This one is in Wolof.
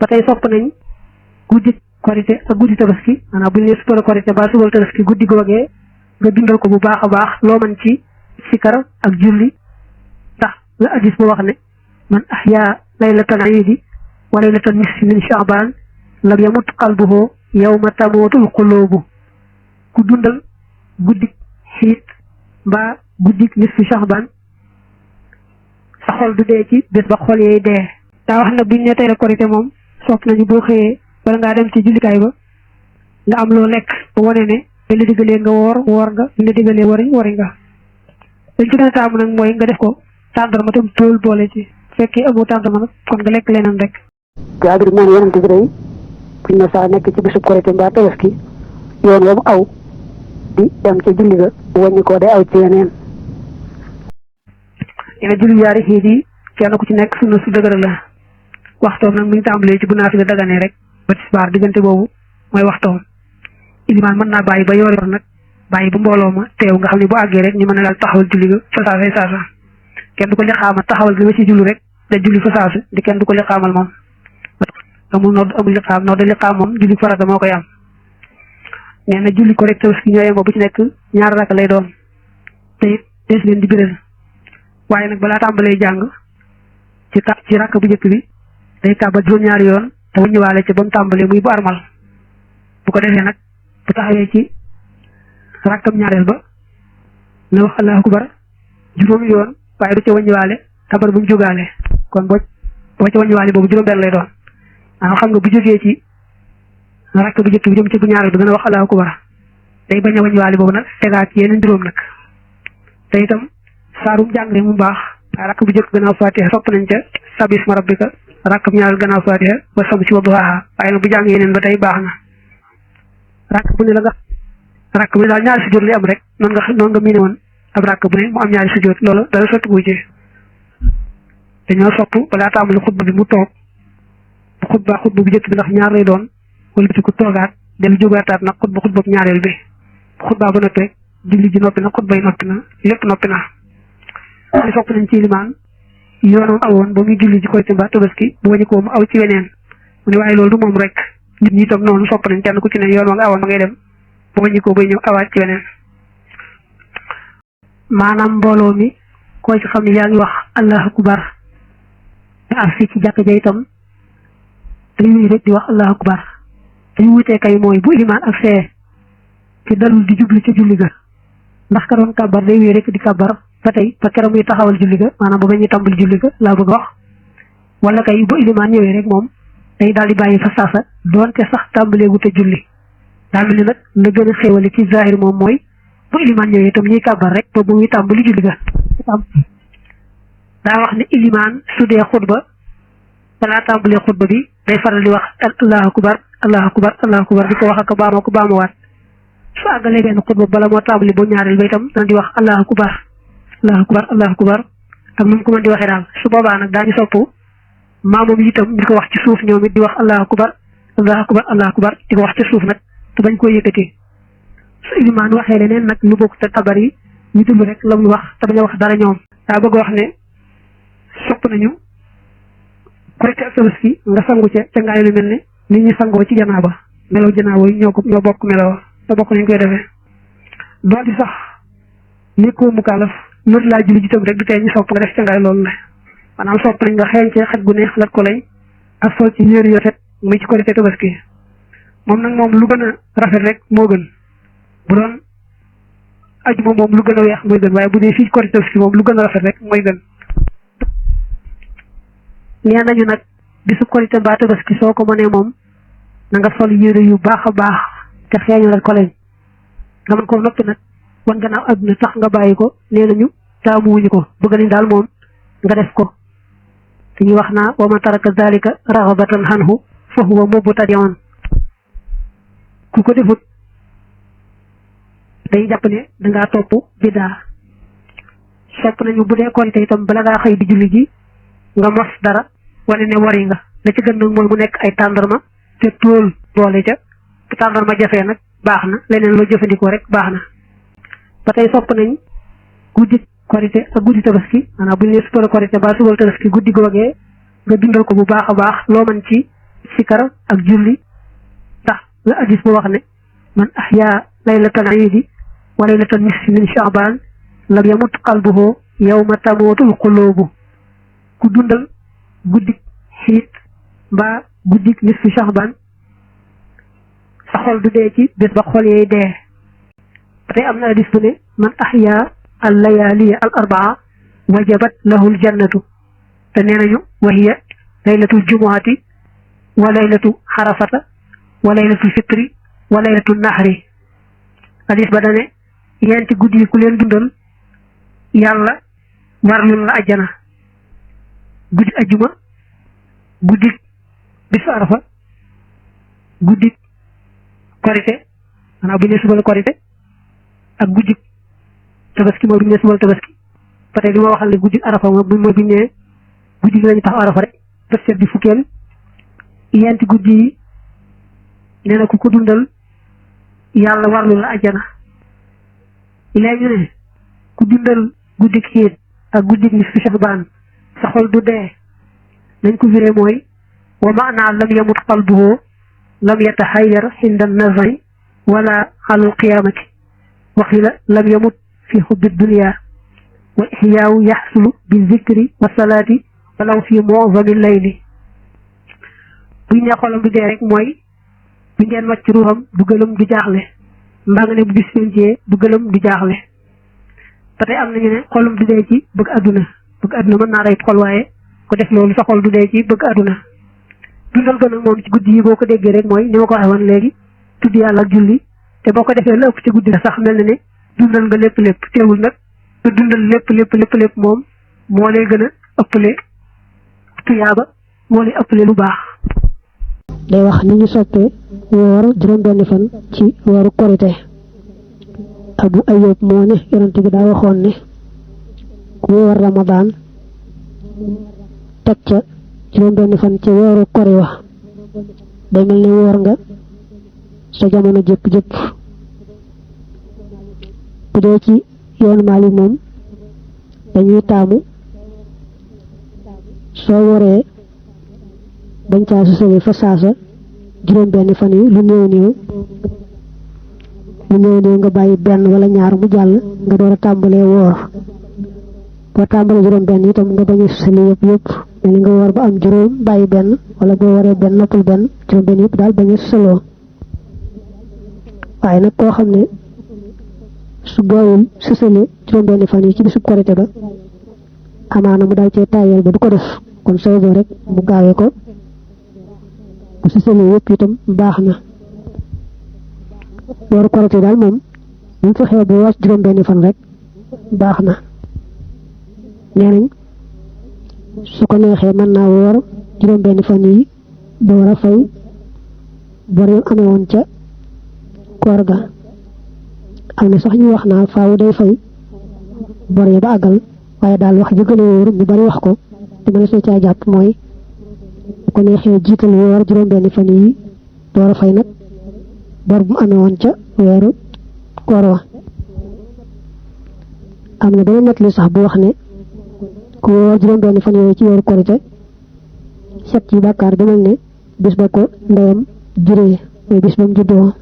ba tey sopp nañ guddi korite ak guddi tabaski maanaam bu ñu nee suba korite ba suba tabaski guddi googee nga dundal ko bu baax a baax loo mën ci sikar ak julli ndax la hadis bu wax ne man ahya laylatal iidi wa laylatal nisfi min sha'ban lam yamut qalbuhu yawma tamutul qulubu ku dundal guddi xiit mbaa guddi nisfi sha'ban sa xol du dee ci bés ba xol yee dee. daa wax nag buñ ne tey la korite moom sopp nañu boo xëyee bala ngaa dem ci jullikaay ba nga am loo lekk ba wane ne dañ la diggalee nga woor nga dañ la diggalee wari nga dañ ci gën a taamu nag mooy nga def ko tàndarma tam tool boole ci fekkee amoo tàndarma nag kon nga lekk leneen rek. Jaabir moom yonent bi day buñ na saa nekk ci bisub korite mbaa tabaski yoon wa mu aw di dem ca julli ga wàññi ko day aw ci yeneen. yéen julli yaari xiit yi kenn ku ci nekk sunna su dëgër la waxtoom nag mi ngi tàmbalee ci bu naafila daganee rek ba tisbaar diggante boobu mooy waxtoom. ilimaan mën naa bàyyi ba yor nag bàyyi bu mbooloo ma teew nga xam ne bu àggee rek ñu mën a daal taxawal julli ga fa saasa kenn du ko li xaamal taxawal gi ma ci julli rek da julli fa saasa di kenn du ko li xaamal moom amul nodd amul li xaam nodd li xaam moom julli farata moo koy am. nee na julli ko rek tabaski ñoo yemoo bu ci nekk ñaar rakk lay doon te it des leen di biral waaye nag balaa tàmbalee jàng ci rakk bu njëkk bi day kàbba juróom-ñaari yoon te wàññiwaale ci ba mu tàmbalee muy bu armal bu ko defee nag bu taxawee ci rakkam ñaareel ba na wax allahu akbar juróomi yoon waaye du ca wàññiwaale kabar bu mu jógaale kon boo ca wàññiwaale boobu juróom-benn lay doon maanaam xam nga bu jógee ci rakk bu njëkk bi jëm ci bu ñaareel bi dana wax allahu akbar day bañ a wàññiwaale boobu nag tegaat ci yeneen juróom nag te itam saarum jàngale mu baax rakk bu njëkk gannaaw fatiha sopp nañ ca sabisma rabbika rakk bu ñaareel gannaaw fatiha wa samsi wa duhaaha waaye nag bu jàng yeneen ba tey baax na rakk bu ne la nga rakk bu ne daal ñaari sujjóot lay am rek noonu nga miine woon ab rakk bu ne mu am ñaari sujjóot loolu dara sotti gu ci dañoo sopp balaa tàmbali xutba bi mu toog bu xutba bu njëkk bi ndax ñaar lay doon wala bi ko toogaat dem jógaataat nag xutba bu ñaareel bi bu xutba ba noppi rek julli ji noppi na xutba yi noppi na lépp noppi na li sopp nañ ci limaan yoonam awoon ba muy julli ji korite mbaa tabaski bu wañu ko mu aw ci weneen mu ne waaye loolu du moom rek nit ñi itam noonu sopp nañ kenn ku ci ne yoon wa nga awoon ma ngay dem bu wañu ko bay ñëw awaat ci weneen. maanaam mbooloo mi koo ci xam ne yaa ngi wax allahu akbar te ak fii ci jàkk ja itam dañuy rek di wax allahu akbar dañu wutee kay mooy bu ilimaan ak fee ci dalul di jubli ca julli ga ndax ka doon kàbbar day wéy rek di kàbbar ba tey ba keroog muy taxawal julli ga maanaam ba ba ñuy tàmbali julli ga laa bëgg wax wala kay bu ilimaan ñëwee rek moom day daal di bàyyi fa saasa doonte sax tàmbalee wute julli daal mel ni nag la gën a xéewale ci zahir moom mooy bu ilimaan ñëwee itam ñuy kàbbar rek ba bu muy tàmbali julli ga daa wax ne ilimaan su dee xutba balaa tàmbalee xutba bi day faral di wax allahu akbar allahu akbar allahu akbar di ko wax ak baamoo ko baamuwaat su àggalee benn xutba bala moo tàmbali bu ñaareel ba itam dana di wax allahu akbar allahu akbar allahu akbar ak nu mu ko mën di waxee daal su boobaa nag daañu sopp maamoom itam di ko wax ci suuf ñoom it di wax allahu akbar allahu akbar allahu akbar di ko wax ci suuf nag te bañ koy yëkkati su ilimaan waxee leneen nag lu bokk te tabar yi ñu dund rek la muy wax te bañ a wax dara ñoom daa bëgg wax ne sopp nañu korite ak tabaski nga sangu ca ngaay lu mel ne nit ñi sangoo ci janaaba melaw janaaba yi ñoo bokk meloo te bokk nañ koy defee doonte sax nekkoo mu kaalaf not laa julli jitam rek du tee ñu sopp nga def ca ngaay loolu la maanaam sopp nañ nga xeeñ ci xet gu neex lat ko lay ak sol ci yére yu rafet muy ci korite tabaski moom nag moom lu gën a rafet rek moo gën bu doon ajuma moom lu gën a weex mooy gën waaye bu dee fii korite tabaski moom lu gën a rafet rek mooy gën nee nañu nag bisu korite mbaa tabaski soo ko mënee moom na nga sol yére yu baax a baax te xeeñalal ko leen nga mën koo noppi nag wan gannaaw adduna tax nga bàyyi ko nee nañu taamuwuñu ko bëgg nañ daal moom nga def ko te ñu wax naa wa man taraka zalika raxabatan anhu fa huwa mubtadi'un ku ko defut day jàpp ne dangaa topp biddaa sopp nañu bu dee korite itam bala ngaa xëy di julli ji nga mos dara wane ne wari nga la ci gën nag mooy mu nekk ay tàndarma te tóol boole ca bu tàndarma jafee nag baax na leneen loo jëfandikoo rek baax na ba tey sopp nañ guddi korite ak guddi tabaski maanaam bu ñu nee suba korite ba suba tabaski guddi googee nga dundal ko bu baax a baax loo mën ci sikar ak julli ndax la hadis bu wax ne man ahya laylatan iidi wa laylatan nisfi min sha'ban lam yamut qalbuhu yawma tamutul qulubu ku dundal guddik xiit mbaa guddik nisfi sha'ban sa xol du dee ci bés ba xol yey dee tey am na hadis bu ne man ahya al layaliya al arbaa wajabat lahu al jannatu te nee nañu wa hiya laylatul jumuati wa laylatu xarafata wa laylatul fitri wa laylatul nahri hadis ba dane yenti guddi yi ku leen dundal yàlla warlul la ajjana guddi ajjuma guddi bisu arafa guddi korite maanaam bu ñu nee subal korite ak guddi tabaski mooy bu ñu nee subal tabaski ba tey li ma waxal ne guddi arafa moom bu ñu nee guddi gi lañu tax arafa rek bët seet di fukkeel yenti guddi yi nee na ku ko dundal yàlla warlu la ajjana léegi ne ku dundal guddik xiit ak guddik nisfu Sha'ban sa xol du dee nañ ko viré mooy wa maanaa lam yamut qalbuhu lam yataxayyar inda nazari wala alal qiyamati waxila lam yamut fi xubbi dunya wa ihyaawu yaxsulu bi zikri wa salaati walaw fi mu'zami layli buñ ne xolam du dee rek mooy bu ngeen wàcc ruuxam du gëlëm du jaaxle mbaa nga ne bu bis pencee du gëlëm du jaaxle ba tey am nañu ne xolam du dee ci bëgg àdduna mën naa rey xol waaye ko def loolu sa xol du dee ci bëgg àdduna dundal gën nag moom ci guddi yi boo ko déggee rek mooy ni ma ko waxee woon léegi tudd yàlla ak julli te boo ko defee la ëpp ci guddi la sax mel na ne dundal nga lépp teewul nag nga dundal lépp moom moo lay gën a ëppale tuyaaba moo lay ëppale lu baax. day wax ni ñu soppee woor juróom-benni fan ci weeru korite Abu Ayyub moo ne yonent bi daa waxoon ne ku woor Ramadan teg ca juróom-benni fan ci weeru kori wa day mel ne woor nga sa jamono jëpp bu dee ci yoonu Maalik moom dañuy taamu soo woree bañ caa susale fa saasa juróom-benni fan yi lu néew nga bàyyi benn wala ñaar mu jàll nga door a tàmbalee woor boo tàmbalee juróom-benn itam nga bañ a susale yëpp mel ni nga woor ba am juróom bàyyi benn wala boo waree benn noppal benn juróom-benn yëpp daal bañ a susaloo waaye nag koo xam ne su gaawul susale juróom-benni fan yi ci bisub korite ba amaana mu daal cee tàyyeel ba du ko def kon sooy boo rek mu gaawee ko bu susalee yëpp itam baax na weeru korite daal moom bu mu fexee ba wàcc juróom-benni fan rek baax na nee nañ su ko neexee mën naa woor juróom-benni fan yi door a fay bor yam amee woon ca koor ga am na sax ñu wax naa faaw day fay bor yi ba àggal waaye daal wax ji gën a wóor ñu bari wax ko te mën na caa jàpp mooy bu ko neexee jiital woor juróom-benni fan yi door a fay nag bor bu mu amee woon ca weeru koor wa am na beneen nett li sax bu wax ne ku woor juróom-benni fan yooyu ci weeru korite set ci bàkkaar ba mel ne bis ba ko ndeyam juree mooy bis ba mu juddoo